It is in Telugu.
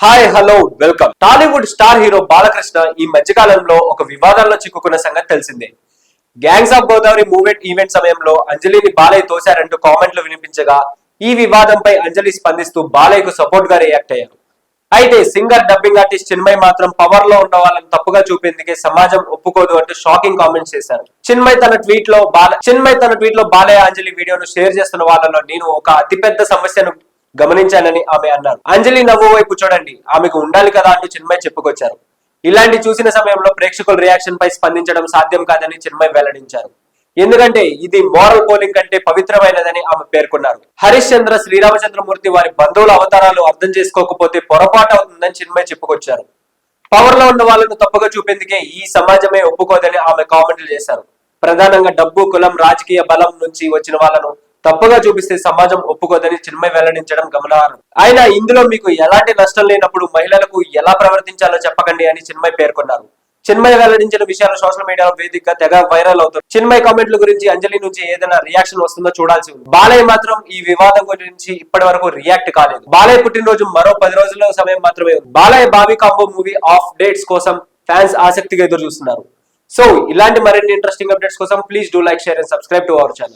Hi hello welcome. Tollywood star hero Balakrishna ఈ మధ్యకాలంలో ఒక వివాదంలో చిక్కుకున్న సంగతి తెలిసిందే. గ్యాంగ్స్ ఆఫ్ గోదావరి మూవెట్ ఈవెంట్ సమయంలో అంజలిని బాలయ్య తోశారంటూ కామెంట్లు వినిపించగా ఈ వివాదంపై అంజలి స్పందిస్తూ బాలయ్యకు సపోర్ట్ గా రియాక్ట్ అయ్యారు. అయితే సింగర్ డబ్బింగ్ ఆర్టిస్ట్ చిన్మయ్ మాత్రం పవర్ లో ఉన్న వాళ్ళని తప్పుగా చూపేందుకే సమాజం ఒప్పుకోదు అంటూ షాకింగ్ కామెంట్స్ చేశారు. చిన్మయ్ తన ట్వీట్ లో బాలయ్య అంజలి వీడియోను షేర్ చేస్తున్న వాళ్ళలో నేను ఒక అతిపెద్ద సమస్యను గమనించానని ఆమె అన్నారు. అంజలి నవ్వు వైపు చూడండి, ఆమెకు ఉండాలి కదా అంటూ చిన్మయ్ చెప్పుకొచ్చారు. ఇలాంటి చూసిన సమయంలో ప్రేక్షకుల రియాక్షన్ పై స్పందించడం సాధ్యం కాదని చిన్మయ్ వెల్లడించారు. ఎందుకంటే ఇది మోరల్ పోలింగ్ కంటే పవిత్రమైనదని ఆమె పేర్కొన్నారు. హరీష్ చంద్ర, శ్రీరామచంద్రమూర్తి వారి బంధువుల అవతారాలు అర్థం చేసుకోకపోతే పొరపాటు అవుతుందని చిన్మయ్ చెప్పుకొచ్చారు. పవర్ లో ఉన్న వాళ్ళను తప్పుగా చూపేందుకే ఈ సమాజమే ఒప్పుకోదని ఆమె కామెంట్లు చేశారు. ప్రధానంగా డబ్బు, కులం, రాజకీయ బలం నుంచి వచ్చిన వాళ్ళను తప్పుగా చూపిస్తే సమాజం ఒప్పుకోదని చిన్మయ్ వెల్లడించడం గమనార్హం. ఆయన ఇందులో మీకు ఎలాంటి నష్టం లేనప్పుడు మహిళలకు ఎలా ప్రవర్తించాలో చెప్పకండి అని చిన్మయ్ పేర్కొన్నారు. చిన్మయ్ వెల్లడించిన విషయాలు సోషల్ మీడియాలో వేదికగా తెగ వైరల్ అవుతుంది. చిన్మయ్ కామెంట్ల గురించి అంజలి నుంచి ఏదైనా రియాక్షన్ వస్తుందో చూడాల్సి ఉంది. బాలయ్య మాత్రం ఈ వివాదం గురించి ఇప్పటి వరకు రియాక్ట్ కాలేదు. బాలయ్య పుట్టినరోజు మరో 10 రోజుల సమయం మాత్రమే ఉంది. Balayya Bobby combo movie of dates కోసం ఫ్యాన్స్ ఆసక్తిగా ఎదురు చూస్తున్నారు. సో ఇలాంటి మరిన్ని ఇంట్రెస్టింగ్ అప్డేట్స్ కోసం please do like, share and subscribe to our channel.